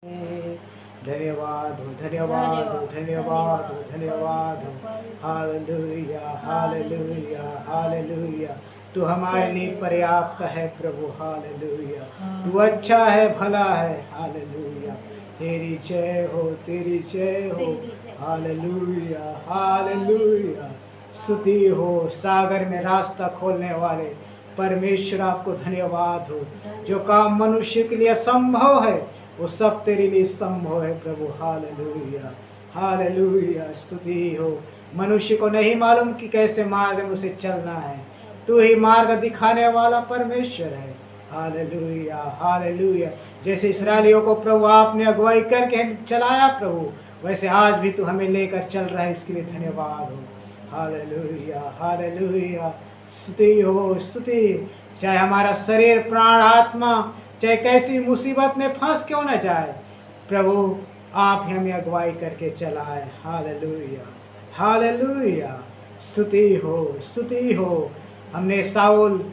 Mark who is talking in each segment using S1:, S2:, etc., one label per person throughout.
S1: धन्यवाद हो, धन्यवाद हो, धन्यवाद हो, धन्यवाद हो। Hallelujah, hallelujah, hallelujah. तू हमारे लिए पर्याप्त है प्रभु। हालेलुया, तू अच्छा है, भला है। हालेलुया, तेरी जय हो, तेरी जय हो। Hallelujah, hallelujah. स्तुति हो सागर में रास्ता खोलने वाले परमेश्वर, आपको धन्यवाद हो। जो काम मनुष्य के लिए असंभव है वो सब तेरे लिए संभव है प्रभु। Hallelujah, hallelujah. स्तुति हो। मनुष्य को नहीं मालूम कि कैसे मार्ग में उसे चलना है, तू ही मार्ग दिखाने वाला परमेश्वर है। Hallelujah, hallelujah. जैसे इस्राएलियों को प्रभु आपने अगुवाई करके चलाया प्रभु, वैसे आज भी तू हमें लेकर चल रहा है, इसके लिए धन्यवाद हो। Hallelujah, hallelujah. स्तुति हो, स्तुति। चाहे हमारा शरीर, प्राण, आत्मा चाहे कैसी मुसीबत में फंस क्यों न जाए, प्रभु आप ही हमें अगुवाई करके चलाए। Hallelujah, hallelujah. स्तुति हो, स्तुति हो। हमने साउल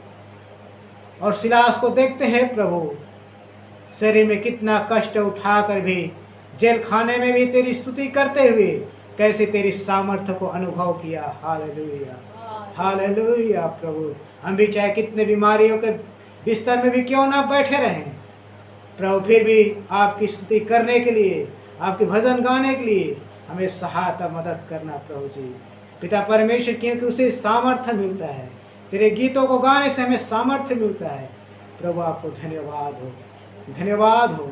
S1: और सिलास को देखते हैं प्रभु, शरीर में कितना कष्ट उठाकर भी, जेल खाने में भी तेरी स्तुति करते हुए कैसे तेरी सामर्थ्य को अनुभव किया। Hallelujah, hallelujah. प्रभु हम भी चाहे कितने बीमारियों के बिस्तर में भी क्यों ना बैठे रहें प्रभु, फिर भी आपकी स्तुति करने के लिए, आपके भजन गाने के लिए हमें सहायता मदद करना प्रभु जी। पिता परमेश्वर, क्योंकि उसे सामर्थ्य मिलता है, तेरे गीतों को गाने से हमें सामर्थ्य मिलता है प्रभु। आपको धन्यवाद हो, धन्यवाद हो।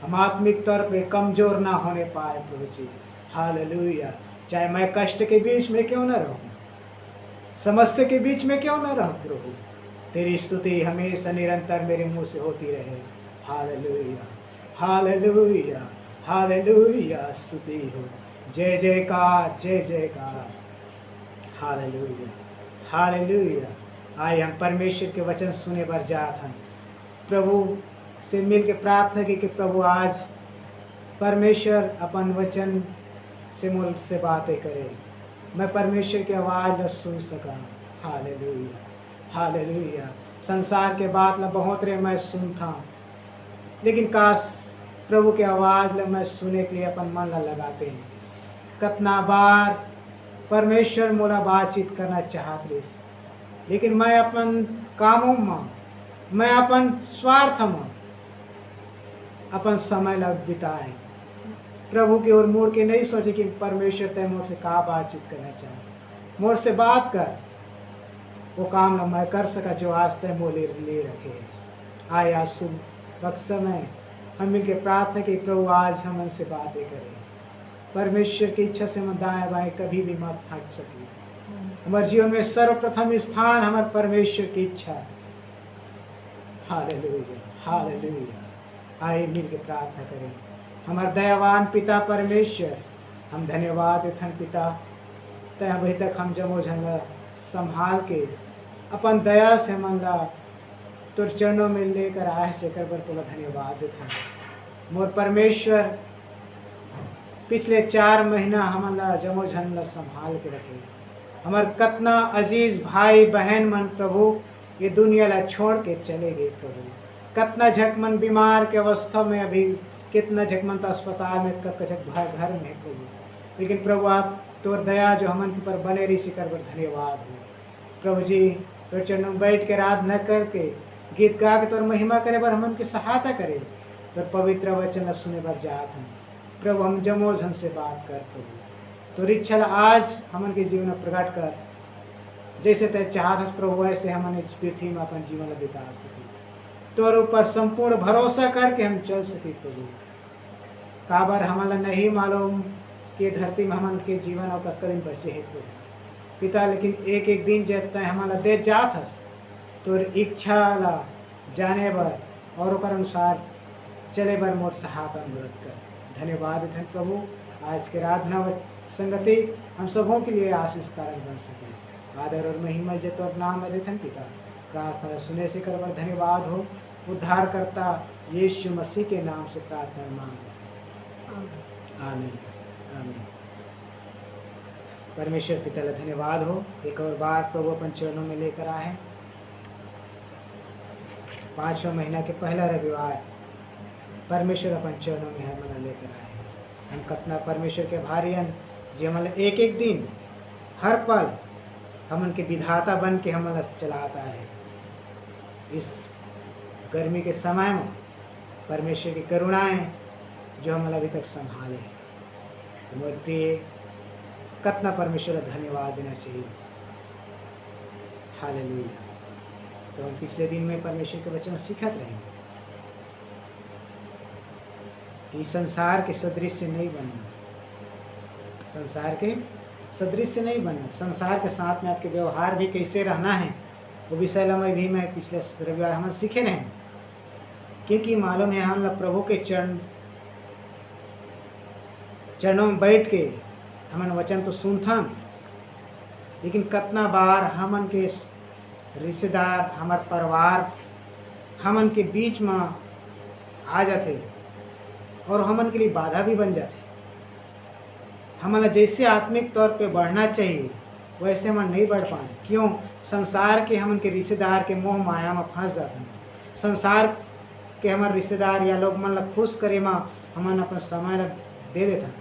S1: हम आत्मिक तौर पे कमजोर ना होने पाए प्रभु जी। हालेलुया। चाहे मैं कष्ट के बीच में क्यों न रहूं, समस्या के बीच में क्यों न रहूं प्रभु, तेरी स्तुति हमेशा निरंतर मेरे मुंह से होती रहे। Hallelujah, hallelujah, hallelujah. स्तुति हो, जय जयकार, जय जयकार। Hallelujah, hallelujah. आइए हम परमेश्वर के वचन सुने पर जात हम प्रभु से मिल के प्रार्थना की कि प्रभु आज परमेश्वर अपन वचन से मुझसे बातें करे, मैं परमेश्वर की आवाज़ न सुन सका। Hallelujah, hallelujah. संसार के बात ल बहुत रे मैं सुनता, लेकिन काश प्रभु की आवाज़ ल मैं सुने के लिए अपन मन ल लगाते हैं। कितना बार परमेश्वर मोला बातचीत करना चाहते, लेकिन मैं अपन कामों में, मैं अपन स्वार्थ में अपन समय लग बिताए, प्रभु की ओर मुड़ के नहीं सोचे कि परमेश्वर तय मोर से का बातचीत करना चाहे, मोर से बात कर। वो काम न मैं कर सका जो आज तय मोले ले रखे। आया शुभ वक्त समय हम मिल के प्रार्थना की प्रभु आज हम उनसे बातें करें। परमेश्वर की इच्छा से हम दाएं बाएं कभी भी मत थक सके। हमारे जीवन में सर्वप्रथम स्थान हमारे परमेश्वर की इच्छा। Hallelujah, hallelujah. आइए मिल के प्रार्थना करें। हमारे दयावान पिता परमेश्वर, हम धन्यवाद देथन पिता, तय अभी तक हम जमो झंगा संभाल के अपन दया से मन ला तुर चरणों में लेकर आए से कर बर तुला धन्यवाद देथन। मोर परमेश्वर पिछले 4 महीना हमला जमो झन ला संभाल के रखे। हमार कितना अजीज भाई बहन मन प्रभु ये दुनिया ला छोड़ के चले गए प्रभु। कितना झकमन बीमार के अवस्था में, अभी कितना झकमन तो अस्पताल में, कचक घर में है प्रभु, लेकिन प्रभु आप तोर दया जो हमन के ऊपर बने रही सिकर पर धन्यवाद हो प्रभु जी। तो चरणों में बैठ के रात न करके गीत गा के तोर महिमा करे बर हमन की सहायता करे, तोर पवित्र वचन सुने बर जात हम प्रभु। हम जमो झन से बात कर प्रभु, तोर इच्छा आज हमन के जीवन में प्रकट कर, जैसे तय चाहत प्रभु वैसे हमन इस पृथ्वी में अपन जीवन बिता सके। तोर ऊपर संपूर्ण भरोसा करके हम चल सके प्रभु। काबर हमला नहीं मालूम कि धरती में हमन के जीवन और कतका दिन बचे है प्रभु पिता, लेकिन एक एक दिन जब हमला दे जात हस तोर इच्छा ला जाने बर और ओकर अनुसार चले बर मोर सहायता मदद कर। धन्यवाद धन प्रभु। आज के आराधना व संगति हम सबों के लिए आशीष कारण बन सके। आदर और महिमा जय तोर नाम में देथन पिता। प्रार्थना सुने से कर बर धन्यवाद हो। उद्धार करता यीशु मसीह के नाम से प्रार्थना मांग। आमीन, आमीन। परमेश्वर पिता ला धन्यवाद हो। एक और बार प्रभु अपन चरणों में लेकर आए। 5वें महीना के पहला रविवार परमेश्वर अपन चरणों में हमन लेकर आए। हम कतना परमेश्वर के भारीयन जे हमन एक एक दिन हर पल हमन के विधाता बन के हमन चलाता है। इस गर्मी के समय में परमेश्वर की करुणाएं जो हमन अभी तक संभाले हैं। मोर प्रिय कतना परमेश्वर धन्यवाद देना चाहिए। हालेलुया। तो हम पिछले दिन में परमेश्वर के वचन सीखत रहेंगे। इस संसार के सदृश से नहीं बनना, संसार के सदृश से नहीं बनना। संसार के साथ में आपके व्यवहार भी कैसे रहना है, वो विषय में भी मैं पिछले रविवार हम सीखे रहे हैं। क्योंकि मालूम है हम लोग प्रभु के चरणों में बैठ के हमन वचन तो सुनथन, लेकिन कितना बार हमन के रिश्तेदार, हमार परिवार हमन के बीच में आ जाते और हमन के लिए बाधा भी बन जाते। हमन जैसे आत्मिक तौर पे बढ़ना चाहिए वैसे हम नहीं बढ़ पाए। क्यों? संसार के हमन के रिश्तेदार के मोह माया में फंस जाते हैं। संसार के हमारे रिश्तेदार या लोग मन ला खुश करे में हमन अपन समय दे देते हैं।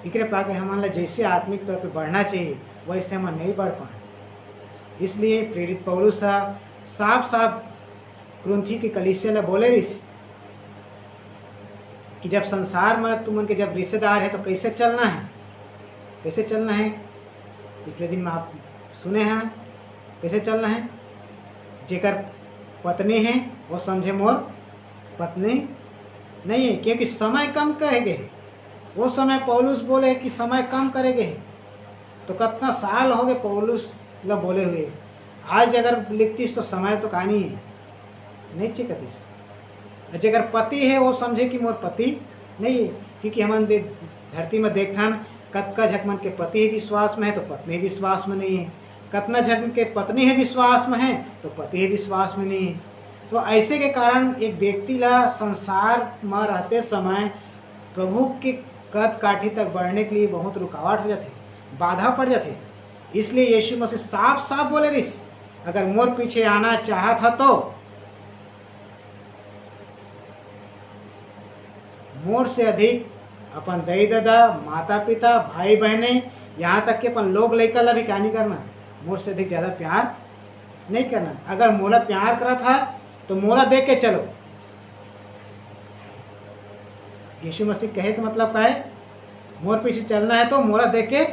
S1: इकरे पाके हमन ला जैसे आत्मिक तौर पे बढ़ना चाहिए वैसे हम नहीं बढ़ पाए। इसलिए प्रेरित पौलुस साफ साफ कुरिन्थी के कलीसिया ला बोले रही कि जब संसार में तुम उनके जब रिश्तेदार है तो कैसे चलना है, कैसे चलना है। पिछले दिन में आप सुने हैं कैसे चलना है। जेकर पत्नी है वो समझे मोर पत्नी नहीं है, क्योंकि समय कम कहेगे। वो समय पौलुस बोले कि समय कम करेगे, तो कितना साल हो गए पौलुस ला बोले हुए। आज अगर लिखतीस तो समय तो कहानी है नहीं चिकतीस। अगर पति है वो समझे कि मोर पति नहीं है, क्योंकि हम धरती में देखथन कतका झकमन के पति विश्वास में है तो पत्नी विश्वास में नहीं है, कतना झकमन के पत्नी है विश्वास में है तो पति विश्वास में नहीं है। तो ऐसे के कारण एक व्यक्ति ला संसार में रहते समय प्रभु के कद काठी तक बढ़ने के लिए बहुत रुकावट हो जाते, बाधा पड़ जाते। इसलिए यीशु मसीह साफ साफ बोले रही, अगर मोर पीछे आना चाहत था तो मोर से अधिक अपन दाई दादा, माता पिता, भाई बहने, यहाँ तक कि अपन लोग लेकर ला भी क्या नहीं करना, मोर से अधिक ज़्यादा प्यार नहीं करना। अगर मोला प्यार करा था तो मोला देख के चलो। यीशु मसीह कहे कि मतलब क्या है, मोर पीछे चलना है तो मोला देख के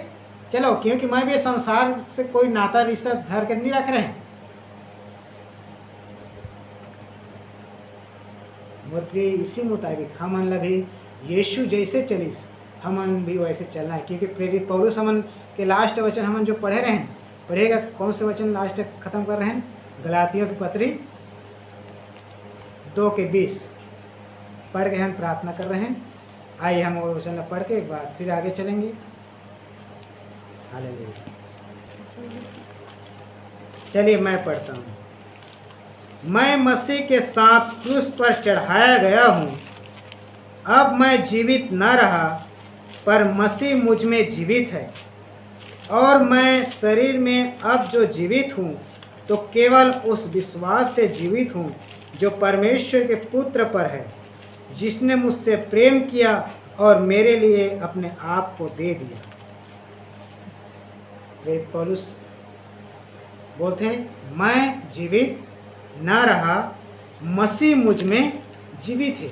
S1: चलो, क्योंकि मैं भी संसार से कोई नाता रिश्ता धर कर नहीं रख रहे हैं। मोर प्रिय इसी मुताबिक हमन ला भी यीशु जैसे चलिस हमन भी वैसे चलना है। क्योंकि प्रेरित पौलुस हमन के लास्ट वचन हमन जो पढ़े रहे हैं, पढ़ेगा कौन से वचन लास्ट खत्म कर रहे हैं, गलातियों की पत्री 2:20 पढ़ के हम प्रार्थना कर रहे हैं। आइए हम वो वचन पढ़ के एक बार फिर आगे चलेंगे। हालेलुया। चलिए मैं पढ़ता हूँ। मैं मसीह के साथ क्रूस पर चढ़ाया गया हूँ। अब मैं जीवित न रहा, पर मसीह मुझ में जीवित है। और मैं शरीर में अब जो जीवित हूँ तो केवल उस विश्वास से जीवित हूँ जो परमेश्वर के पुत्र पर है, जिसने मुझसे प्रेम किया और मेरे लिए अपने आप को दे दिया। प्रेरित पौलुस बोलते हैं, मैं जीवित न रहा, मसीह मुझ में जीवित है।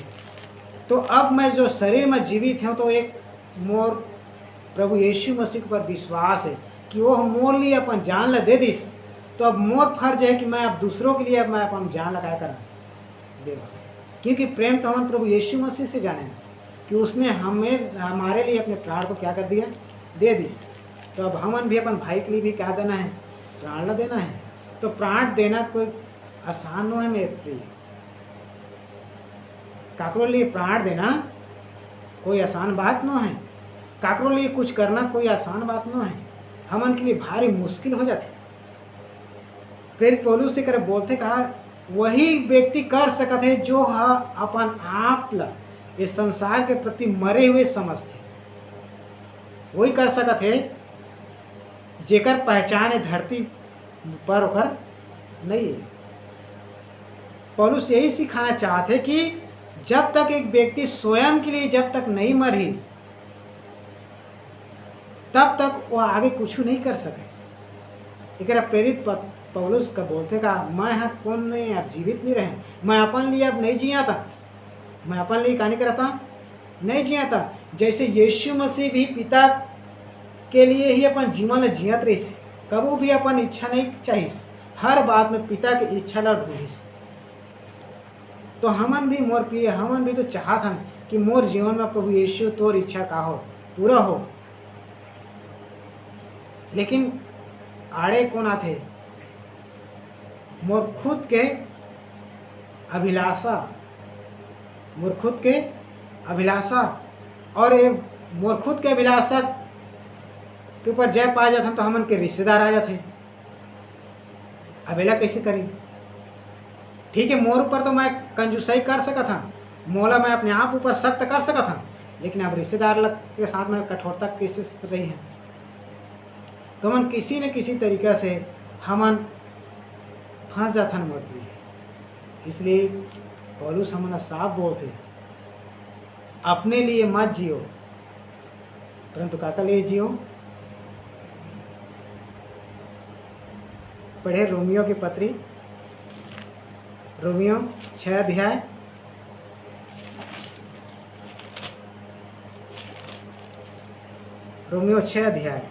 S1: तो अब मैं जो शरीर में जीवित हूँ तो एक मोर प्रभु यीशु मसीह पर विश्वास है कि वो मोर लिए अपन जान ला दे दिस। तो अब मोर फर्ज है कि मैं अब दूसरों के लिए अब मैं अपन जान लगाया करा देवा, क्योंकि प्रेम तो हम प्रभु यीशु मसीह से जाने कि उसने हमारे लिए अपने प्राण को क्या कर दिया, दे दिस। तो अब हमन भी अपन भाई के लिए भी क्या देना है, प्राण ला देना है। तो प्राण देना कोई आसान न है मेरे प्रिय। काकरो लिए प्राण देना कोई आसान बात न है, काकरो लिए कुछ करना कोई आसान बात न है, हमन के लिए भारी मुश्किल हो जाती। प्रेरित पौलुस से कर बोलते कहा वही व्यक्ति कर सकत है जो अपन आप ला ये संसार के प्रति मरे हुए समझते, वही कर सकत है जेकर पहचान है धरती पर ओकर नहीं है। पौलुस यही सिखाना चाहते कि जब तक एक व्यक्ति स्वयं के लिए जब तक नहीं मरी तब तक वो आगे कुछ नहीं कर सके। एक प्रेरित पौलुस का बोलते का मैं हाँ कौन नहीं आप जीवित नहीं रहे, मैं अपन लिए अब नहीं जिया था, मैं अपन लिए कहानी करता नहीं जिया था। जैसे यीशु मसीह भी पिता के लिए ही अपन जीवन जियत रही, कबू भी अपन इच्छा नहीं चाहिए, हर बात में पिता की इच्छा ला ढूंढिस। तो हमन भी मोर प्रिय हमन भी तो चाहत हन कि मोर जीवन में प्रभु यीशु तोर इच्छा का हो पूरा हो। लेकिन आड़े कौन आथे, मोर खुद के अभिलाषा, मोर खुद के अभिलाषा और ये मोर खुद के अभिलाषा के ऊपर जय पा जाते तो हमन के रिश्तेदार आ जाते। अबेला कैसे करी? ठीक है, मोर ऊपर तो मैं कंजूसाई कर सका था, मोला मैं अपने आप ऊपर सख्त कर सका था, लेकिन अब रिश्तेदार लोग के साथ में कठोरता कैसे रही है। तो मन किसी न किसी तरीक़ा से हमन फंस जाथन मोर प्रिय। इसलिए पौलुस हमन साफ बोलते अपने लिए मत जियो परंतु काका लिए जियो। पढ़े रोमियो की पत्री, रोमियो 6 अध्याय रोमियो 6 अध्याय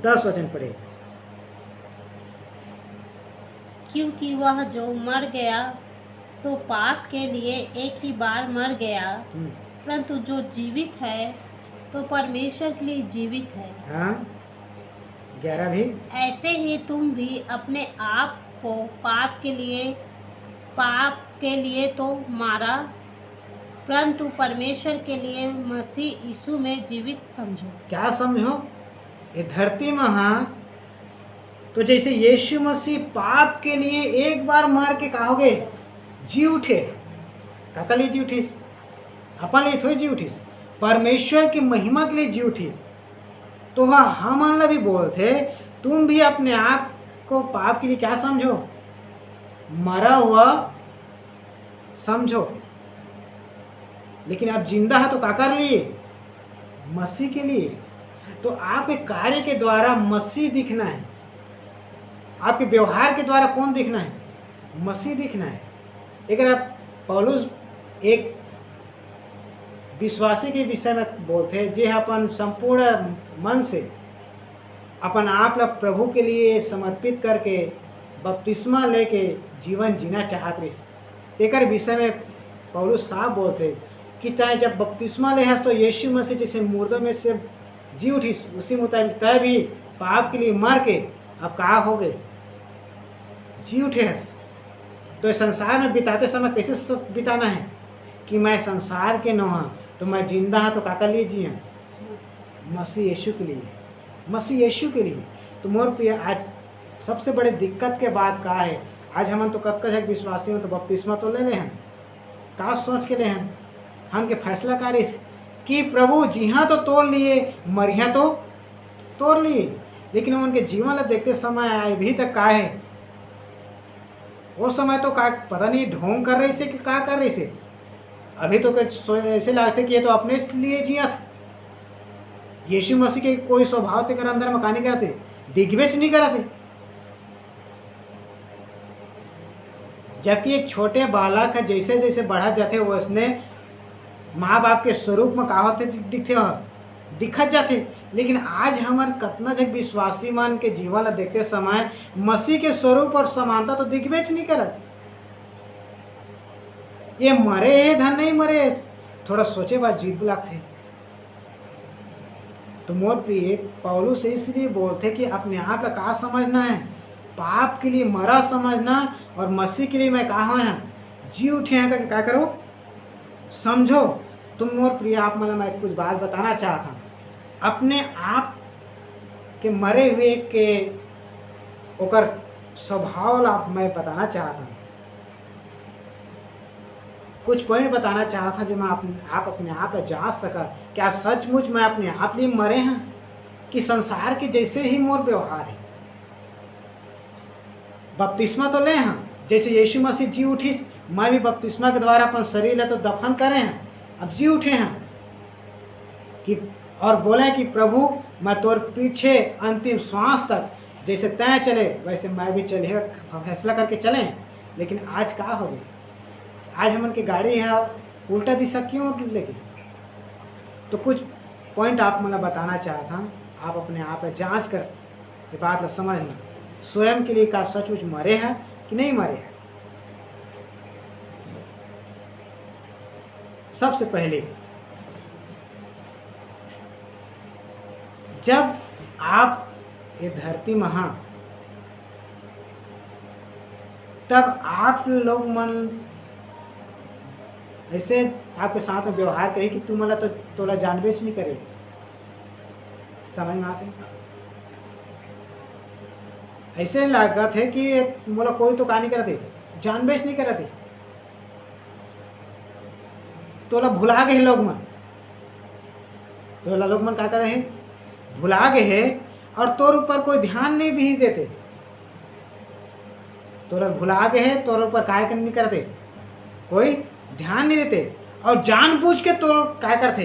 S1: 10 वचन पढ़े।
S2: क्योंकि वह जो मर गया तो पाप के लिए एक ही बार मर गया, परंतु जो जीवित है तो परमेश्वर के लिए जीवित है।
S1: हाँ 11 भी।
S2: ऐसे ही तुम भी अपने आप को पाप के लिए तो मारा, परंतु परमेश्वर के लिए मसीह यीशु में जीवित समझो।
S1: क्या समझो? ये धरती में हाँ तो जैसे यीशु मसीह पाप के लिए एक बार मार के कहोगे जी उठे, काका लिए जी उठीस, अपन लिए थोड़ी जी उठीस, परमेश्वर की महिमा के लिए जी उठीस। तो हाँ हम भी बोलते तुम भी अपने आप को पाप के लिए क्या समझो, मरा हुआ समझो। लेकिन आप जिंदा है तो क्या कर लिए? मसीह के लिए। तो आपके कार्य के द्वारा मसीह दिखना है, आपके व्यवहार के द्वारा कौन दिखना है? मसीह दिखना है। अगर आप पौलुस एक विश्वासी के विषय में बोलते जे अपन संपूर्ण मन से अपन आप लोग प्रभु के लिए समर्पित करके बपतिस्मा लेके जीवन जीना चाहत रही। एक विषय में पौलुस साहब बोलते कि चाहे जब बपतिस्मा ले तो यीशु मसीह जैसे मुर्दों में से जी उठी उसी मुताबिक तय भी पाप के लिए मर के अब कहाँ हो गए जी उठे हस। तो संसार में बिताते समय कैसे सब बिताना है कि मैं संसार के न हाँ तो मैं जिंदा हाँ तो काका लिए जी हाँ? मसीह यीशु के लिए, मसीह यीशु के लिए। तो मोर प्रिय आज सबसे बड़े दिक्कत के बात का है, आज हम तो कब है विश्वासी में तो बपतिस्मा तो ले हैं, का सोच के ले हैं हम के फैसला करी कि प्रभु जी हाँ तो तोड़ लिए, मरिया तो तोड़ लिए, लेकिन उनके जीवन ला देखते समय अभी तक का है वो समय तो का पता नहीं ढोंग कर रही से कि क्या कर रही से। अभी तो ऐसे लगते कि ये तो अपने लिए जिया था। यीशु मसीह के कोई स्वभाव ते कर अंदर में कहानी करते, दिग्वेश नहीं करते। जबकि एक छोटे बालक है जैसे जैसे बढ़ा जाते वो उसने माँ बाप के स्वरूप में का होते दिखते दिखत जाते। लेकिन आज हमारे कतना जग विश्वासी मन के जीवन ला देखते समय मसीह के स्वरूप और समानता तो दिग्वेच नहीं करत। ये मरे है धन नहीं मरे, थोड़ा सोचे बात जीत लगते। तो मोर प्रिय पौलुस इसलिए बोलते कि अपने आप का क्या समझना है, पाप के लिए मरा समझना और मसीह के लिए मैं कहा है जी उठे हैं करके क्या करो समझो। तुम मोर प्रिय आप मतलब मैं कुछ बात बताना चाहता हूँ अपने आप के मरे हुए के ओकर स्वभाव आप मैं बताना चाहता हूँ, कुछ पॉइंट बताना चाहता जो मैं आप अपने आप जांच सका क्या सचमुच मैं अपने आप लिए मरे हैं कि संसार के जैसे ही मोर व्यवहार है। बपतिस्मा तो ले हैं जैसे यीशु मसीह जी उठी मैं भी बपतिस्मा के द्वारा अपन शरीर ले तो दफन करे हैं, अब जी उठे हैं कि और बोले कि प्रभु मैं तोर पीछे अंतिम श्वास तक जैसे तय चले वैसे मैं भी चले, फैसला करके चलें। लेकिन आज क्या हो गई, आज हमन की गाड़ी है उल्टा दिशा क्यों लेगी। तो कुछ पॉइंट आप मैं बताना चाहता हूँ, आप अपने आप में जांच कर ये बात ला समझना, स्वयं के लिए का सचमुच मरे हैं कि नहीं मरे हैं। सबसे पहले जब आप ये धरती में हाँ, तब आप लोग मन ऐसे आपके साथ में व्यवहार करे कि तू मला तो तोला जानबेच नहीं करे, समझ में आते ऐसे लागत है कि मोला कोई तो का नहीं करते, जानबेच नहीं करते, तोला भुला गए लोग मन, तोला लोग मन क्या कर रहे हैं, भुला गए है और तोर ऊपर कोई ध्यान नहीं भी देते, तोरा भुला गए है तोर ऊपर काय नहीं करते, कोई ध्यान नहीं देते और जानबूझ के तोर काय करते,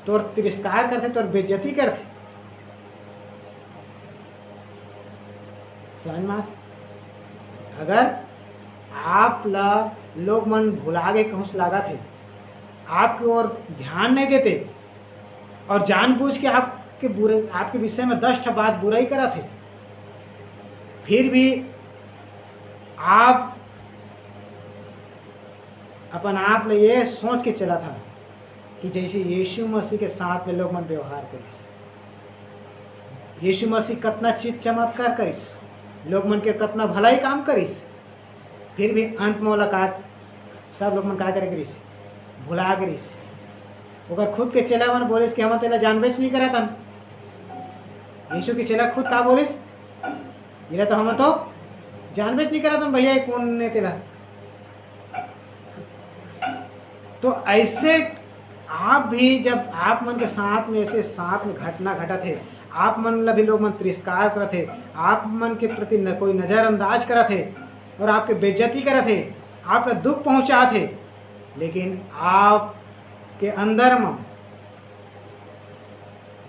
S1: तोर तिरस्कार करते, तोर बेइज्जती करते। समझ में अगर आप लोग मन भुला गए कहूँ लागत है, आपकी ओर ध्यान नहीं देते और जानबूझ के आपके बुरे आपके विषय में 10 बात बुराई करा थे, फिर भी आप अपन आप ले ये सोच के चला था कि जैसे यीशु मसीह के साथ में लोग मन व्यवहार करिस, यीशु मसीह कितना चीज चमत्कार करिस, लोग मन के कितना भलाई काम करिस, फिर भी अंत में मुलाकात सब लोग मन का करे करिस, भुला करिस। ओकर खुद के चेला मन बोलिस कि हम तेला जानबेच नहीं करा तन, यीशु के चेला खुद का बोलिस, ये तो हम तो जानबेच नहीं करा तन भैया कौन ने तेला। तो ऐसे आप भी जब आप मन के साथ में ऐसे साथ में घटना घटा थे, आप मन ला भी लोग मन तिरस्कार करा थे, आप मन के प्रति न कोई नज़रअंदाज करा थे और आपके बेइज्जती करा थे, आप ला दुख पहुंचा थे, लेकिन आप के अंदर में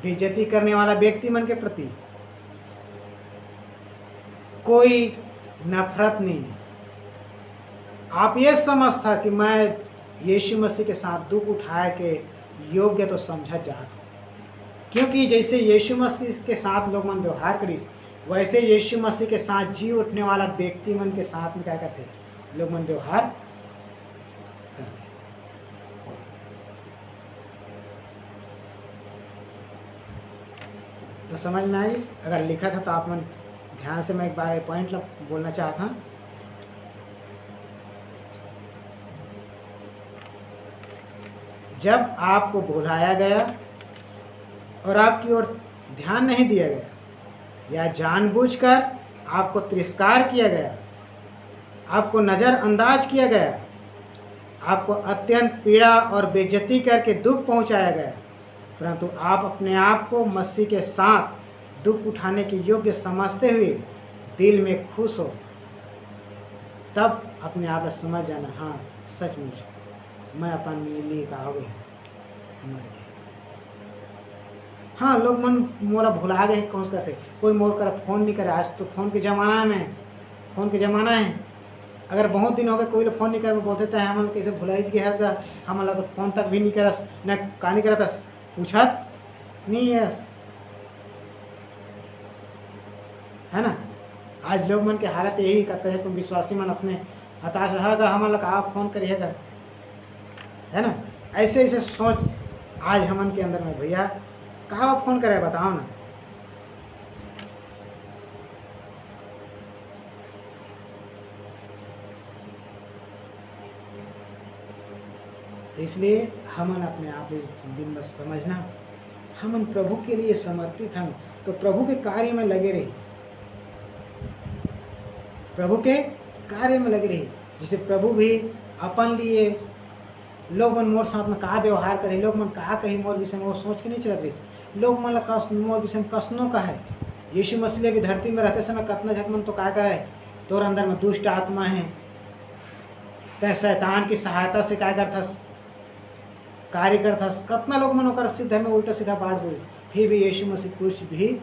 S1: बेइज्जती करने वाला व्यक्ति मन के प्रति कोई नफरत नहीं है। आप ये समझता कि मैं यीशु मसीह के साथ दुख उठाए के योग्य तो समझा जाता, क्योंकि जैसे यीशु मसीह के साथ लोग मन व्यवहार करिस वैसे यीशु मसीह के साथ जी उठने वाला व्यक्ति मन के साथ में क्या करते, लोग मन व्यवहार करते। तो समझ में आई, अगर लिखा था तो आप मन ध्यान से मैं एक बार पॉइंट बोलना चाहता हूँ। जब आपको भुलाया गया और आपकी ओर ध्यान नहीं दिया गया या जानबूझकर आपको तिरस्कार किया गया, आपको नज़रअंदाज किया गया, आपको अत्यंत पीड़ा और बेइज्जती करके दुख पहुंचाया गया, परंतु आप अपने आप को मसीह के साथ दुख उठाने के योग्य समझते हुए दिल में खुश हो, तब अपने आप में समझ जाना, हाँ सचमुच मैं अपन लिए का हो गया, मर गया। हाँ लोग मन मोला भुला गए कौन से करते, कोई मोर कर फ़ोन नहीं करे, आज तो फ़ोन के ज़माना में, फ़ोन के ज़माना है, अगर बहुत दिन हो गए कोई फ़ोन नहीं करे बोलते थे हम कैसे भुलाई गए, हम तो फ़ोन तक भी नहीं करस, न का नहीं करतस, पूछत नहीं है ना। आज लोग मन के हालत यही करते हैं, कोई विश्वासी मन अपने हताश रहेगा, हम लोग आप फ़ोन करिएगा, है ना। ऐसे ऐसे सोच आज हमन के अंदर में, भैया कहाँ फ़ोन करे बताओ ना। इसलिए हमन अपने आप दिन में समझना, हमन प्रभु के लिए समर्पित हैं तो प्रभु के कार्य में लगे रही, प्रभु के कार्य में लगे रही। जिसे प्रभु भी अपन लिए लोग मन मोर साथ में कहा व्यवहार करे, लोग मन कहा कहीं मोर विषय में वो सोच के नहीं चलत रही, लोग मन मोर विषय में कसनो का है। यीशु मसीह भी धरती में रहते समय कतना झक मन तो क्या करे, तोर अंदर में दुष्ट आत्मा है, तै शैतान की सहायता से क्या करथस, कार्य करथस। कितना लोग मन ओकर सीधा में उल्टा सीधा बात बोली, फिर भी यीशु मसीह कुछ भी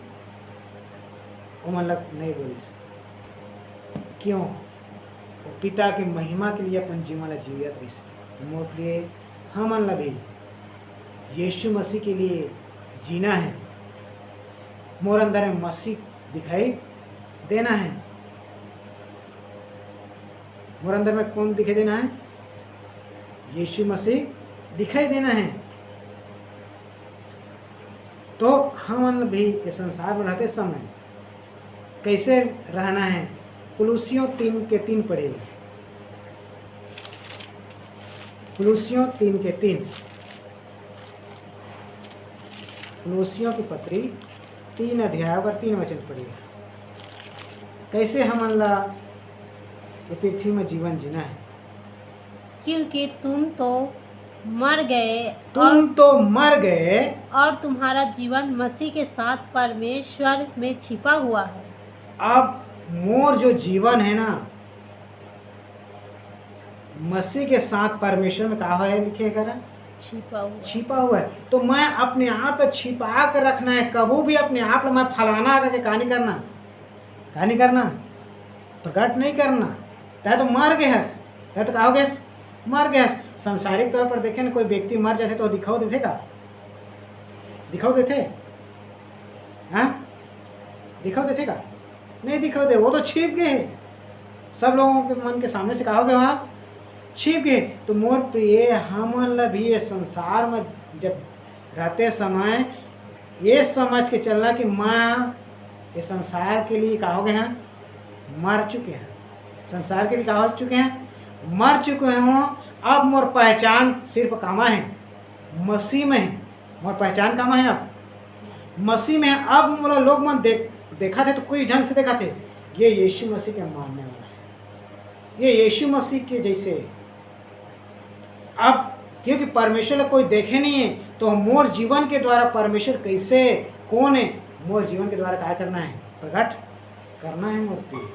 S1: उमन लग नहीं बोलिस। क्यों? वो पिता की महिमा के लिए अपन जीवन जीवित रही। मोर प्रिय, हमन ला भी यीशु मसीह के लिए जीना है। मोर अंदर में मसीह दिखाई देना है। मोर अंदर में कौन दिखाई देना है? यीशु मसीह दिखाई देना है। तो हम भी इस संसार में रहते समय कैसे रहना है? कुलुसियों 3:3 पढ़िए। कुलुसियों 3:3। कुलुसियों की पत्री 3 अध्याय और 3 वचन पढ़िए। कैसे हम ला ये पृथ्वी में जीवन जीना है?
S2: क्योंकि तुम तो मर गए और तुम्हारा जीवन मसीह के साथ परमेश्वर में छिपा हुआ है।
S1: अब मोर जो जीवन है ना, मसीह के साथ परमेश्वर में कहा है, लिखेगा ना, छिपा हुआ है। तो मैं अपने आप पे छिपा कर रखना है। कभी भी अपने आप मैं फलाना करके कहानी करना, प्रकट नहीं करना। तय तो मर गए हस, तय तो कहोगे मर गए हस। सांसारिक तौर पर देखे ना, कोई व्यक्ति मर जाते तो दिखाओ देते का? दिखाओ देते? हाँ, दिखाओ देते का? नहीं दिखाओ दे। वो तो छिप गए, सब लोगों के मन के सामने से कहोगे वहाँ छिप गए। तो मोर प्रिय, हम भी ये संसार में जब रहते समय ये समझ के चलना कि मैं ये संसार के लिए कहोगे हैं मर चुके हैं। संसार के लिए कहा हो चुके हैं, मर चुके हों। अब मोर पहचान सिर्फ कामा है, मसीह में है। मोर पहचान कामा है अब मसीह में है। अब मोला लोग मन देखा थे तो कोई ढंग से देखा थे, ये यीशु मसीह के मानने वाला है, ये यीशु मसीह के जैसे। अब क्योंकि परमेश्वर कोई देखे नहीं है, तो मोर जीवन के द्वारा परमेश्वर कैसे कौन है, मोर जीवन के द्वारा क्या करना है? प्रकट करना है मोर प्रिय।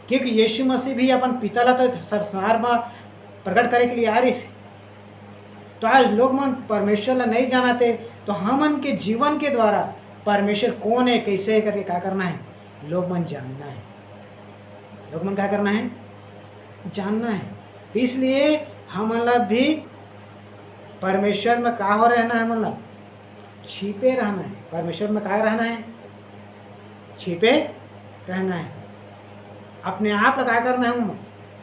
S1: क्योंकि यीशु मसीह भी अपन पिता ला तो संसार में प्रकट करे के लिए आ रही से। तो आज लोग मन परमेश्वर ला नहीं जानते, तो हमन के जीवन के द्वारा परमेश्वर कौन है, कैसे है करके क्या करना है? लोग मन जानना है। लोग मन क्या करना है? जानना है। इसलिए हमला भी परमेश्वर में का हो रहना है, मतलब छिपे रहना है। परमेश्वर में क्या रहना है? छिपे रहना है। अपने आप लगा करना है,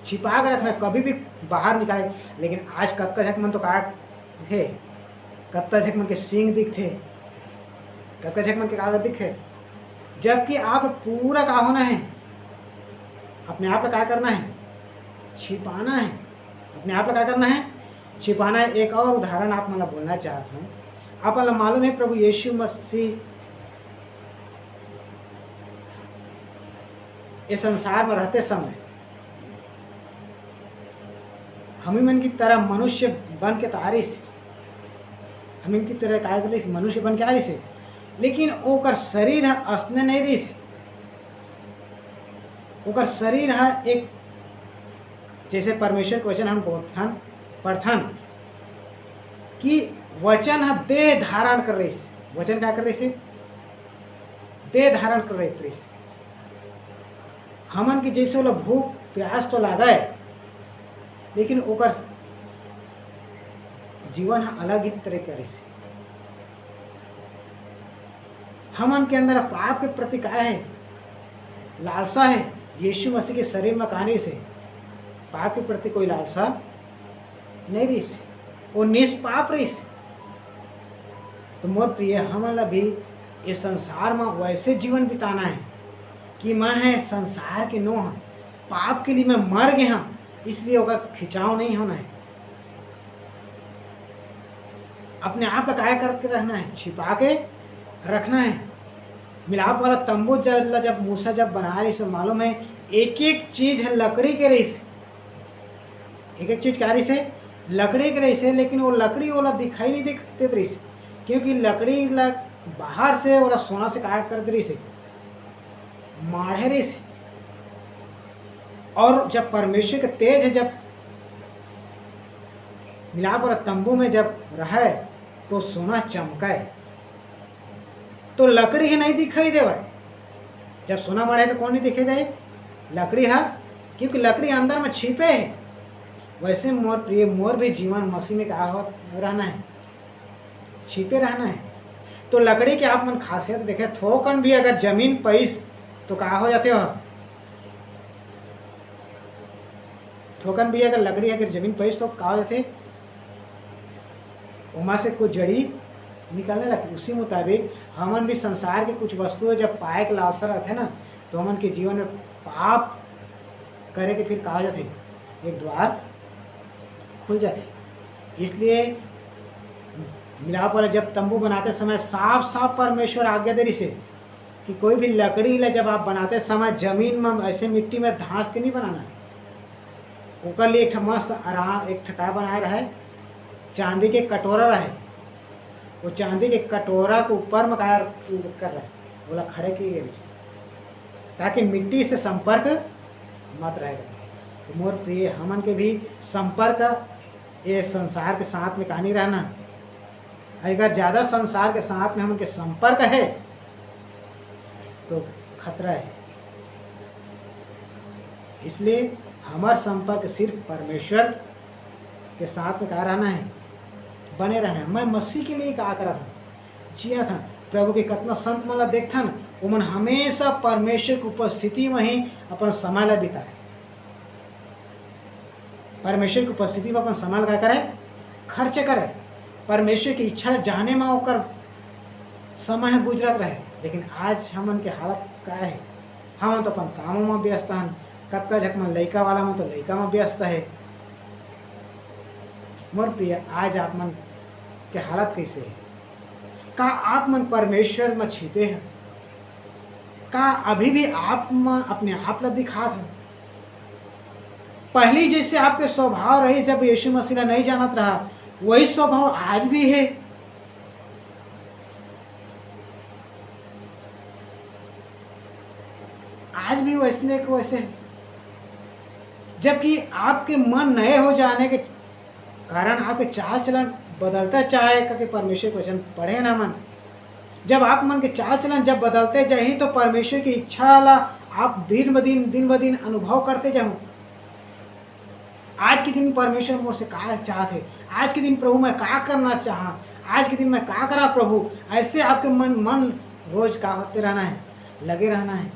S1: छिपा कर रखना है, कभी भी बाहर निकाले। लेकिन आज कत्ता झक मन तो का थे, कत्ता झक मन के सींग दिखते, कत्ता झक मन के कागज दिखते। जबकि आप पूरा का होना है, अपने आप क्या करना है? छिपाना है। अपने आप क्या करना है? छिपाना है। एक और उदाहरण आप मतलब बोलना चाहता हूँ। आप मतलब मालूम है प्रभु यीशु मसीह इस संसार में रहते समय हम मन की तरह मनुष्य बन के तारी से, हम इनकी तरह काय मनुष्य बन के आ रही से, लेकिन ओकर शरीर है असने नहीं रही से। ओकर शरीर है एक जैसे परमेश्वर के वचन हम बोलथन पढ़थन कि वचन है देह धारण कर रही से। वचन क्या कर रही से? देह धारण कर रही से। हमन की जैसे वाला भूख प्यास तो लगा है, लेकिन ओकर जीवन अलग ही तरह करे से। हमन के अंदर पाप के प्रति क्या है? लालसा है। यीशु मसीह के शरीर में कहानी से पाप के प्रति कोई लालसा नहीं रही से, वो निष्पाप रही से। तो मोर प्रिय, हमला भी इस संसार में वैसे जीवन बिताना है कि मैं है संसार के नो हाँ, पाप के लिए मैं मर गया हाँ, इसलिए ओका खिंचाव नहीं होना है। अपने आप का काय करके रहना है? छिपा के रखना है। मिलाप वाला तंबू जब मूसा जब बना रही से, मालूम है एक एक चीज है लकड़ी के रही से, एक एक चीज क्या रही से? लकड़ी के रही से। लेकिन वो लकड़ी वाला दिखाई नहीं देते रही से, क्योंकि लकड़ी बाहर से वाला सोना से काय कर रही से, माढ़े रही से। और जब परमेश्वर का तेज है जब मिलाप और तंबू में जब रहे तो सोना चमकाए, तो लकड़ी ही नहीं दिखाई देवे। जब सोना मरे तो कौन नहीं दिखाई दे? लकड़ी है, क्योंकि लकड़ी अंदर में छिपे है। वैसे मोर प्रिय, मोर भी जीवन मसीह में क्या हो रहना है, छिपे रहना है। तो लकड़ी के आप मन खासियत देखे, थोकन भी अगर जमीन पैस तो कहा हो जाते हो, थोकन भी अगर लकड़ी अगर जमीन पैस तो कहा हो जाते, वहाँ से कुछ जड़ी निकलने लगती। उसी मुताबिक हमन भी संसार की कुछ वस्तुएं जब पाए के लालसा रहते ना, तो हमन के जीवन में पाप करे के फिर कहा जाते एक द्वार खुल जाते। इसलिए मिलाप वाला जब तंबू बनाते समय साफ साफ परमेश्वर आज्ञा दे रही से कि कोई भी लकड़ी ला जब आप बनाते समय जमीन में ऐसे मिट्टी में धांस के नहीं बनाना। ओकर लिए एक मस्त आराम एक ठका बनाए रहे, चांदी के कटोरा रहे, वो चांदी के कटोरा के ऊपर में क्या कर रहा है, बोला खड़े की, ताकि मिट्टी से संपर्क मत रहेगा। तो मोर प्रिय, हमन के भी संपर्क ये संसार के साथ में कहानी रहना। अगर ज़्यादा संसार के साथ में हमन के संपर्क है तो खतरा है। इसलिए हमारा संपर्क सिर्फ परमेश्वर के साथ में क्या रहना है, बने रहना है। मैं मसीह के लिए क्या करा था, जिया था। प्रभु के कितना संत मला देखता ना, उमन हमेशा परमेश्वर की उपस्थिति में ही अपन समय ला बिताए, परमेश्वर की उपस्थिति में अपन समय क्या करे, खर्च करे, परमेश्वर की इच्छा जाने में होकर समय गुजरत रहे। लेकिन आज हमन के हालत क्या है, हम तो अपन कामों में व्यस्त हैं, कत्ता झक मन लड़का वाला में तो लड़का में व्यस्त है। मोर प्रिय, आज आप मन के हालत कैसे है? का आप मन परमेश्वर में छिपे हैं? का अभी भी आप में अपने आप ला दिखात है? पहली जैसे आपके स्वभाव रही जब यीशु मसीह ला नहीं जानत रहा, वही स्वभाव आज भी है? आज भी वैसने को वैसे है। जबकि आपके मन नए हो जाने के कारण आपके चाल चलन बदलता चाहे कि परमेश्वर के वचन पढ़े ना मन। जब आप मन के चाल चलन जब बदलते जाए तो परमेश्वर की इच्छा ला आप दिन ब दिन अनुभव करते जाओ। आज के दिन परमेश्वर मुझसे क्या चाहते, आज के दिन प्रभु मैं क्या करना चाहा, आज के दिन मैं क्या करा प्रभु, ऐसे आपके मन रोज का होते रहना है, लगे रहना है।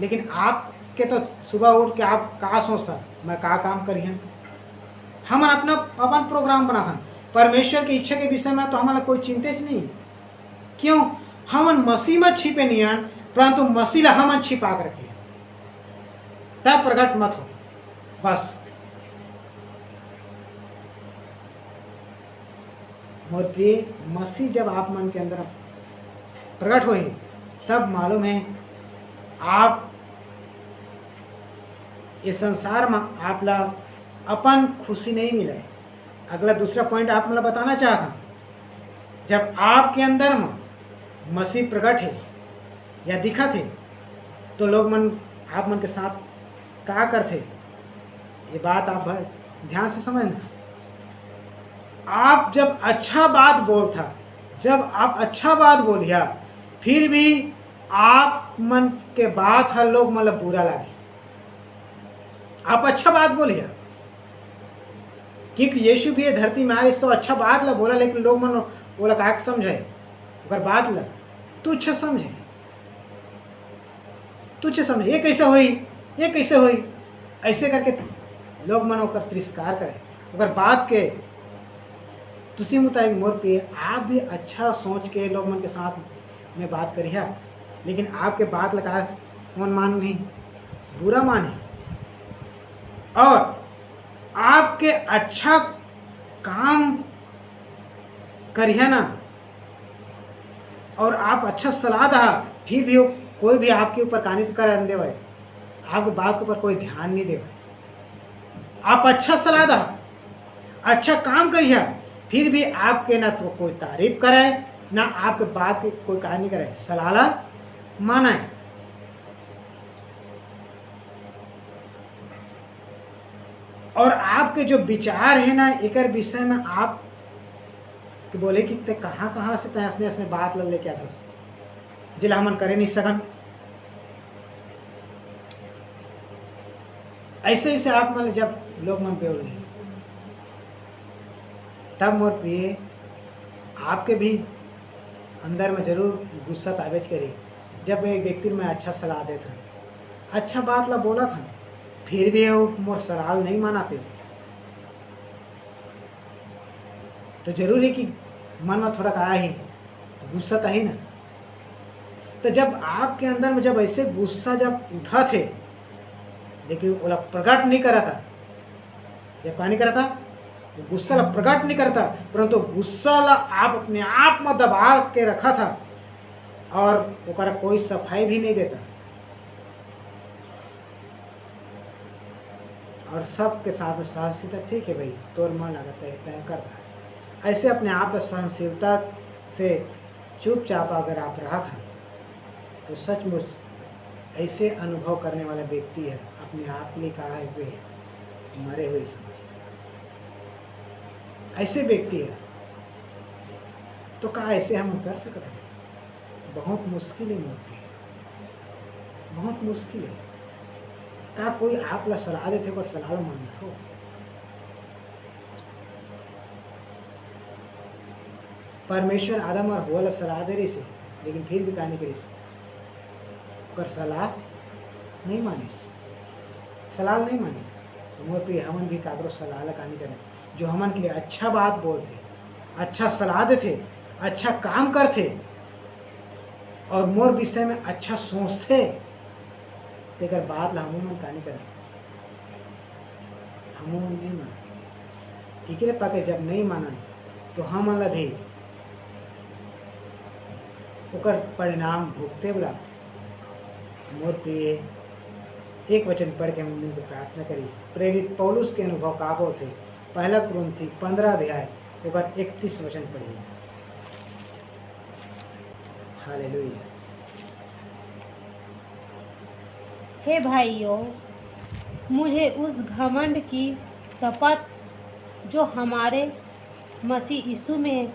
S1: लेकिन आपके तो सुबह उठ के आप क्या सोचता, मैं क्या काम करिए, हम अपना अपन प्रोग्राम बनाता। परमेश्वर की इच्छा के विषय में तो हमारा कोई चिंता नहीं। क्यों? हम मसीह में छिपे नहीं हैं, परंतु मसीह ला हम छिपा कर रखे, तब प्रकट मत हो। बस मोर प्रिय, मसीह जब आप मन के अंदर प्रकट हुए तब मालूम है आप ये संसार में आप ला अपन खुशी नहीं मिले। अगला दूसरा पॉइंट आप मतलब बताना चाहता, जब आपके अंदर में मसीह प्रकट है या दिखा थे तो लोग मन आप मन के साथ क्या करते, ये बात आप ध्यान से समझना। आप जब अच्छा बात बोलता, जब आप अच्छा बात बोलिया, फिर भी आप मन के बात हर लोग मतलब बुरा लगे। आप अच्छा बात बोलिया, क्योंकि यीशु भी ये धरती में आए तो अच्छा बात ला बोला, लेकिन लोग मन बोला का समझे, अगर बात ला तुच्छ समझे, तुच्छ समझे, ये कैसे हुई, ये कैसे हुई, ऐसे करके लोग मन होकर तिरस्कार करे। अगर बात के तुसी मुताबिक मोर पे आप भी अच्छा सोच के लोग मन के साथ में बात करिए, लेकिन आपके बात लगा कौन मान नहीं, बुरा माने। और आपके अच्छा काम करिए ना, और आप अच्छा सलाह दा, फिर भी कोई भी आपके ऊपर कानित कर दे, आपकी बात के ऊपर कोई ध्यान नहीं दे। आप अच्छा सलाह दा, अच्छा काम करिए, फिर भी आपके ना तो कोई तारीफ करे, ना आपके बात की कोई कहानी करे, सलाह माना है। और आप आपके जो विचार है ना एक विषय में आप कि बोले कि ते कहाँ से तय हंसने बात ल लेके आता जिला हमन करे नहीं सकन। ऐसे आप मन जब लोग मन पे बोले तब मोर प्रिय आपके भी अंदर में जरूर गुस्सा ताबेज करी जब एक व्यक्ति में अच्छा सलाह देता अच्छा बात ला बोला था फिर भी वो मोर सलाह नहीं मानाते तो जरूर है कि मन में थोड़ा आया ही गुस्सा था ही ना। तो जब आपके अंदर में जब ऐसे गुस्सा जब उठा थे लेकिन वो प्रकट नहीं करा था, जब क्या नहीं करा था गुस्सा ला प्रकट नहीं करता परंतु गुस्सा ला आप अपने आप में दबा के रखा था और ओकरा कोई सफाई भी नहीं देता और सबके साथ सहनशीलता ठीक है भाई तोर मन लगता है तय करता है। ऐसे अपने आप में सहनशीलता से चुपचाप अगर आप रहा था तो सचमुच ऐसे अनुभव करने वाला व्यक्ति है अपने आप के लिए कहा है वे मरे हुए समझते ऐसे व्यक्ति है तो कहा ऐसे हम कर सकते हैं बहुत मुश्किल है मूर्ति बहुत मुश्किल है का कोई आप ला सलाह देते पर सलाह मानते हो परमेश्वर आदम और हवा ला सलाह दे रही से लेकिन फिर भी कहानी करी पर सलाह नहीं मानिस सलाह नहीं मानिस मोर पे हमन भी कागरो सलाह ला कहानी करें जो हमन के लिए अच्छा बात बोलते अच्छा सलाह देते अच्छा काम करते और मोर विषय में अच्छा सोचते तेकर बात ला हमन मन कहानी करें हमन नहीं माना इकरे पाके जब नहीं माना तो हमन ला भी ओकर परिणाम भुगते बुला मोर प्रिय एक वचन पढ़ के हम को प्रार्थना करी। प्रेरित पौलुस के अनुभव का बोलते पहला कुरिन्थी 15 अध्याय ओकर 31 वचन पढ़िए। हालेलुया।
S2: हे भाइयों मुझे उस घमंड की शपथ जो हमारे मसीह यीशु में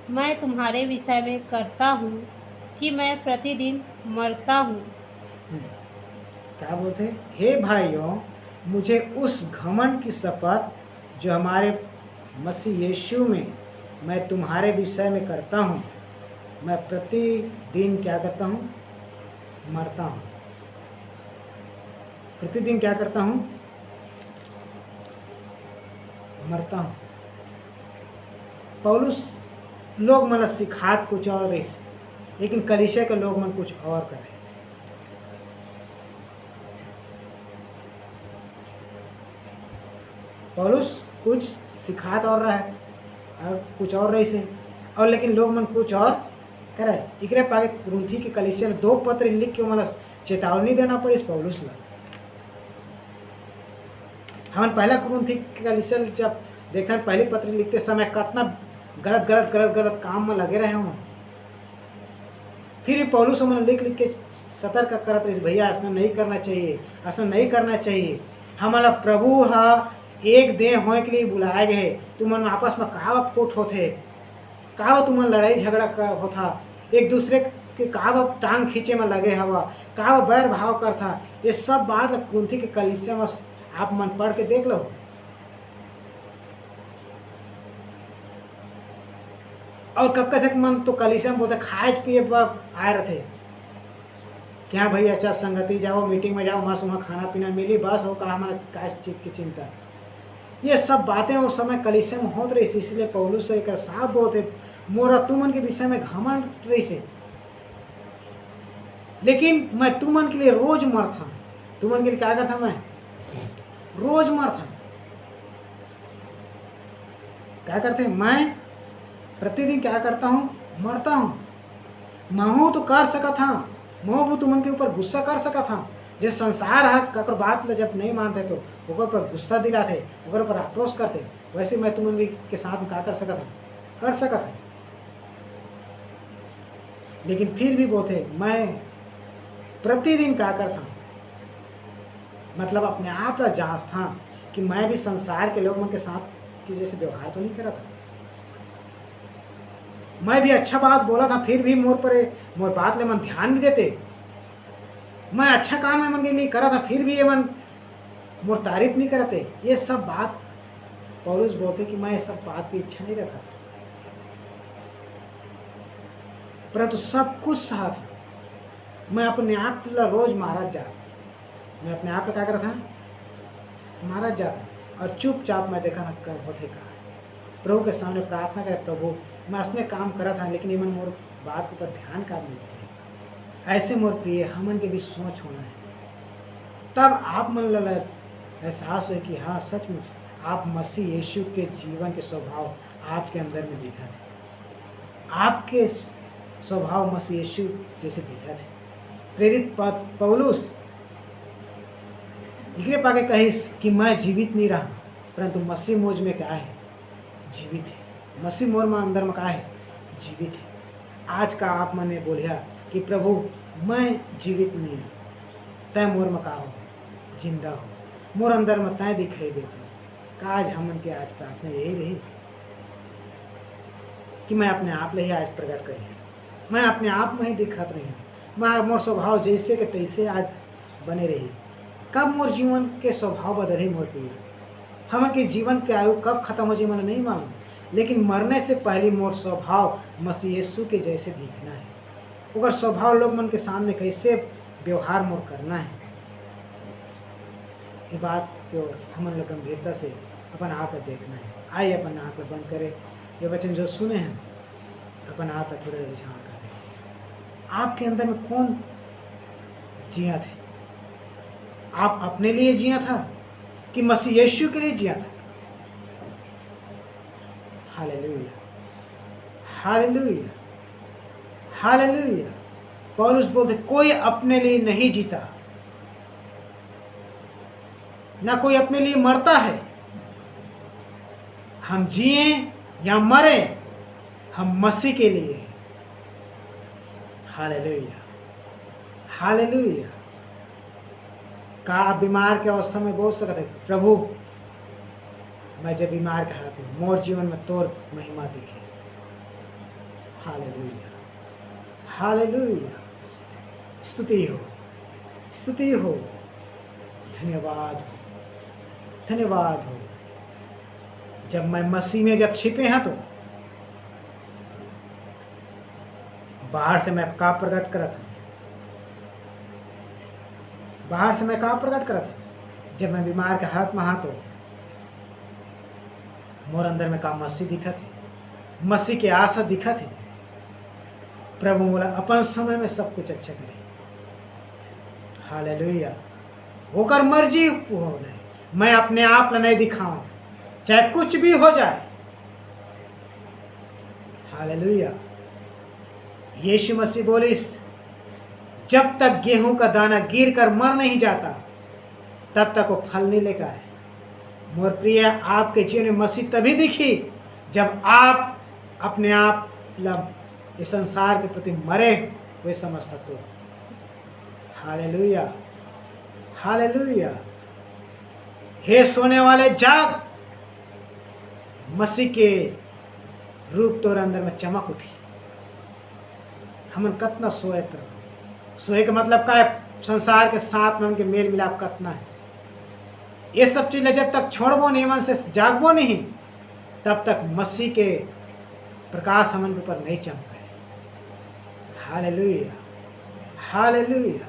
S2: मैं तुम्हारे विषय में करता हूँ कि मैं प्रतिदिन मरता हूँ।
S1: क्या बोलते हैं? हे भाइयों मुझे उस घमंड की शपथ जो हमारे मसीह यीशु में मैं तुम्हारे विषय में करता हूँ मैं प्रतिदिन क्या करता हूँ मरता हूँ। प्रतिदिन क्या करता हूँ मरता हूँ। पौलुस लोग मन सिखात कुछ और ऐसे लेकिन कलीसिया के लोग मन कुछ और करे। पौलुस कुछ सिखात और रहा है और कुछ और रही से और लेकिन लोग मन कुछ और करे। इकरे पाके कुरिन्थी के कलीसिया ने 2 पत्र लिख के मन चेतावनी देना पड़ी इस पौलुस ला। हम पहला कुरिन्थी के कलीसिया जब देखते हैं पहले पत्र लिखते समय कितना गलत काम में लगे रहे हम फिर पौलुस हमने लिख के सतर्क करते रहे भैया ऐसा नहीं करना चाहिए ऐसा नहीं करना चाहिए। हमारा प्रभु हा एक देह होने के लिए बुलाए गए तुमन आपस में कहा फूट होते कहा तुमन लड़ाई झगड़ा होता एक दूसरे के कहा टांग खींचे में लगे हवा कहा बैर भाव कर था। ये सब बात कुरिन्थी के कलीसिया में आप मन पढ़ के देख लो। और कब तक मन तो कलीसिया में बोलते खाए पिए आए रहते क्या भाई अच्छा संगति जाओ मीटिंग में जाओ वहाँ से वहाँ खाना पीना मिली बस हो कहा हमारा क्या चीज़ की चिंता। ये सब बातें उस समय कलीसिया में होत रही इसलिए पौलुस एक साफ बोलते मोरा तुमन के विषय में घमंड रही से लेकिन मैं तुमन के लिए रोज मरता तुमन के लिए क्या करता मैं रोज मरता क्या करते मैं प्रतिदिन क्या करता हूँ मरता हूँ। महू तो कर सका था महू तुमन के ऊपर गुस्सा कर सका था जिस संसार है ककर बात जब नहीं मानते तो ओकर पर गुस्सा दिलाते ओकर पर आक्रोश करते वैसे मैं तुमन के साथ में क्या कर सका था लेकिन फिर भी बोलते मैं प्रतिदिन क्या करता मतलब अपने आप का जांच था कि मैं भी संसार के लोगों के साथ की जैसे व्यवहार तो नहीं करा था। मैं भी अच्छा बात बोला था, फिर भी मोर बात ले मन ध्यान नहीं देते। मैं अच्छा काम है मन के लिए करा था, फिर भी ये मन मोर तारीफ नहीं करते। ये सब बात पौलुस बोलते कि मैं ये सब बात की इच्छा नहीं रखा, परंतु सब कुछ सहा था। मैं अपने आप ला रोज महाराज जा, मैं अपने आप क्या करा था, महाराज जाता और चुपचाप मैं देखा ना कर होते का प्रभु के सामने प्रार्थना करे, प्रभु मैं असने काम करा था लेकिन ये मन मोर बात के ऊपर ध्यान कर नहीं देते। ऐसे मोर प्रिय हमन के भी सोच होना है, तब आप मन ला एहसास हो कि हाँ सचमुच आप मसीह यीशु के जीवन के स्वभाव आपके अंदर में दिखा थे। आपके स्वभाव मसीह यीशु जैसे दिखा थे। प्रेरित पौलुस इकरे पाके कहिस कि मैं जीवित नहीं रहा, परंतु मसीह मुझ में क्या है, जीवित है। मसीह मोर में अंदर में क्या है, जीवित है। आज का आप मन ने बोलिया कि प्रभु मैं जीवित नहीं हूँ, तय मोर में का हो, जिंदा हो, मोर अंदर में तय दिखाई दे। आज हमन के आज प्रार्थना यही रही कि मैं अपने आप ले ही आज प्रकट करी, मैं अपने आप में ही दिखत रही, मैं मोर स्वभाव जैसे के तैसे आज बने रही। कब मोर जीवन के स्वभाव बदले मोर प्रिय, हमन के जीवन के आयु कब खत्म हो जाए मन नहीं मालूम, लेकिन मरने से पहले मोर स्वभाव मसीह यीशु के जैसे दिखना है। अगर स्वभाव लोग मन के सामने कैसे व्यवहार मोर करना है, ये बात को हमन लोग गंभीरता से अपन आप देखना है। आइए अपन आप बंद करें, ये वचन जो सुने हैं अपन आप थोड़ा विचार करें। आपके अंदर में कौन जिया थे? आप अपने लिए जिया था कि मसीह यीशु के लिए जिया था? Hallelujah, hallelujah, hallelujah. पौलुस बोलते कोई अपने लिए नहीं जीता, ना कोई अपने लिए मरता है। हम जिए या मरे, हम मसीह के लिए हैं। Hallelujah, hallelujah. का आप बीमार के अवस्था में बोल सकते हैं, प्रभु मैं जब बीमार का हाथ हूँ, मोर जीवन में तोर महिमा दिखे। Hallelujah, hallelujah. स्तुति हो, स्तुति हो, धन्यवाद हो, धन्यवाद हो। जब मैं मसीह में जब छिपे हैं तो बाहर से मैं का प्रकट करा था, बाहर से मैं का प्रकट करा था। जब मैं बीमार के हाथ में हाँ तो मोर अंदर में का मसीह दिखा थे, मसीह के आशा दिखा थे। प्रभु बोला अपन समय में सब कुछ अच्छा करे। हालेलुया। होकर मर्जी हो नहीं, मैं अपने आप ला नहीं दिखाऊं, चाहे कुछ भी हो जाए। हालेलुया। यीशु मसीह बोलिस जब तक गेहूं का दाना गिर कर मर नहीं जाता तब तक वो फल नहीं लेकर आए। मोर प्रिय, आपके जीवन में मसीह तभी दिखी जब आप अपने आप इस संसार के प्रति मरे हुए समझता तो। Hallelujah, hallelujah. हे सोने वाले जाग, मसीह के रूप तोर अंदर में चमक उठी। हमन कतना सोए तो सोए का मतलब का है, संसार के साथ में उनके मेल मिलाप कतना है। ये सब चीज़ें जब तक छोड़बो नहीं, मन से जागबो नहीं, तब तक मसीह के प्रकाश हमन के ऊपर नहीं चमके। Hallelujah, hallelujah,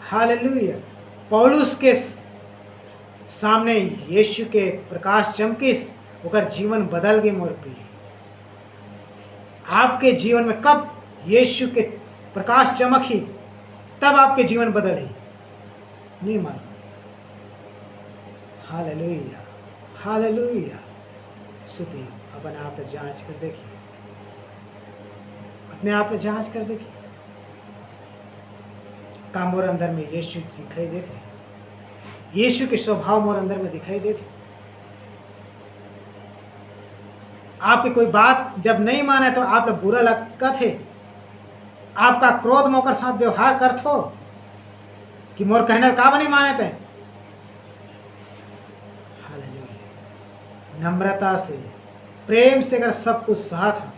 S1: hallelujah. पौलुस के सामने यीशु के प्रकाश चमकिस, ओकर जीवन बदल गए। मोर प्रिय, आपके जीवन में कब यीशु के प्रकाश चमकी तब आपके जीवन बदल ही नहीं मालूम। Hallelujah, hallelujah. स्तुति। अपने आप में जांच कर देखिए, अपने आप में जांच कर देखिए। का मोर अंदर में यीशु दिखाई देते, यीशु के स्वभाव मोर अंदर में दिखाई देते। आपकी कोई बात जब नहीं माने तो आप लोग बुरा लगता थे, आपका क्रोध में ओकर साथ व्यवहार करथो कि मोर कहने का नहीं माने थे। नम्रता से, प्रेम से अगर सब कुछ सहा था,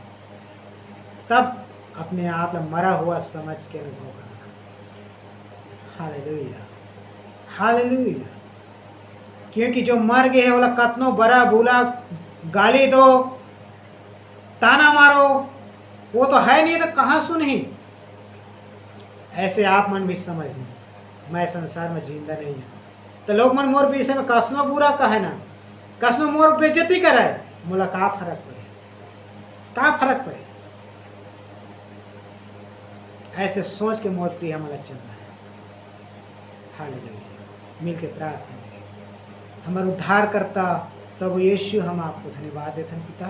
S1: तब अपने आप में मरा हुआ समझ के अनुभव करना। Hallelujah, hallelujah. क्योंकि जो मर गए है बोला कतनो बड़ा बुला गाली दो, ताना मारो, वो तो है नहीं तो कहाँ सुनही। ऐसे आप मन भी समझ नहीं, मैं संसार में जिंदा नहीं हूँ, तो लोग मन मोर विषय में कसनो बुरा कहे ना, कसनो मोर बेइज्जती करे, मोला का फर्क पड़े, का फर्क पड़े। ऐसे सोच के मोर प्रिय हमारा चलना है। हालेलुया। मिल के प्रार्थना करें। हमारा उद्धार करता प्रभु यीशु, हम आपको धन्यवाद देते हैं पिता।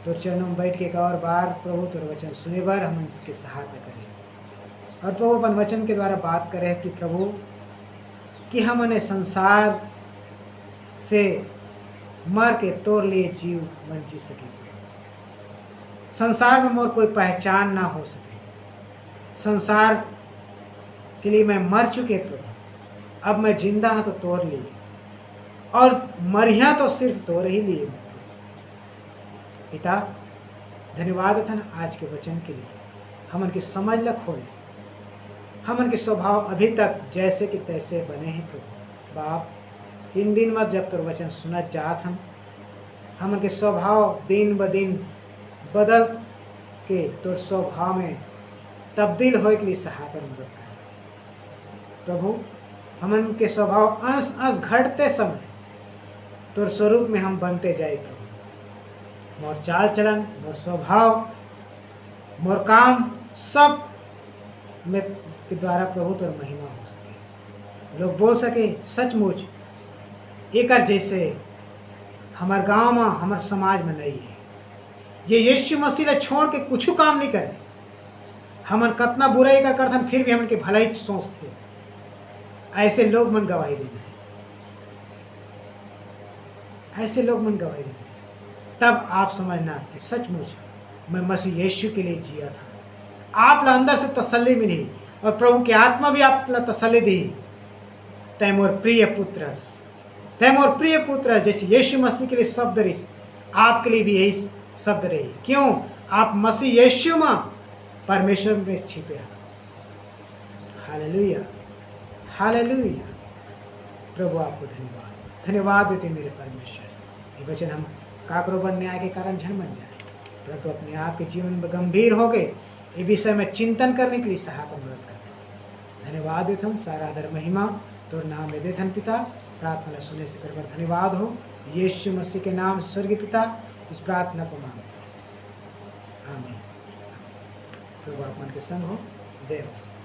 S1: तो चरणों में बैठ के एक और बार प्रभु तो वचन सुने बार हम इसकी सहायता करें, और प्रभु अपन वचन के द्वारा बात करें कि प्रभु कि हम उन्हें संसार से मर के तोड़ लिए जीव बन जी सके, संसार में मोर कोई पहचान ना हो सके। संसार के लिए मैं मर चुके प्रभु, अब मैं जिंदा हूँ तो तोड़ लिए, और मरिया तो सिर्फ तोड़ ही लिए। पिता धन्यवाद था आज के वचन के लिए, हम उनकी समझ ल खोले, हम उनके स्वभाव अभी तक जैसे कि तैसे बने हैं प्रभु। बाप इन दिन में जब तो वचन सुना जात हम उनके स्वभाव दिन ब दिन बदल के तो स्वभाव में तब्दील होने के लिए सहायता मदद करें प्रभु। हम उनके स्वभाव अंश अंश घटते समय तो स्वरूप में हम बनते जाए प्रभु। मोर चाल चलन, मोर स्वभाव, मोर काम सब में के द्वारा प्रभु तो महिमा हो सके, लोग बोल सके सचमुच एक जैसे हमारे गांव में हमारे समाज में नहीं है, ये यीशु मसीह ने छोड़ के कुछ काम नहीं करे। हमन कतना बुराई का करते फिर भी हम उनके भलाई सोचते, ऐसे लोग मन गवाही देना है, ऐसे लोग मन गवाही देना है। तब आप समझना कि सचमुच मैं मसीह यीशु के लिए जिया था। आप ला अंदर से तसल्ली मिली और प्रभु की आत्मा भी आप ला तसल्ली दी। तय मोर प्रिय पुत्र, तय मोर प्रिय पुत्र, जैसे यीशु मसीह के लिए शब्द रही, आपके लिए भी यही शब्द रही। क्यों? आप मसीह यीशु में परमेश्वर में छिपे हैं। Hallelujah, hallelujah. प्रभु आपको धन्यवाद, धन्यवाद देते मेरे परमेश्वर। ये वचन हम काकरो बन न्याय के कारण झन बन जाए, परंतु अपने आप के जीवन में गंभीर हो गए ये विषय में चिंतन करने के लिए सहायता मदद करते। धन्यवाद देते हम, सारा आदर महिमा तो नाम में देते पिता। प्रार्थना सुने से कर धन्यवाद हो, यीशु मसीह के नाम स्वर्गीय पिता इस प्रार्थना को मांगते हैं, आमीन। प्रभु आप मन के संग हो। जय मसीह।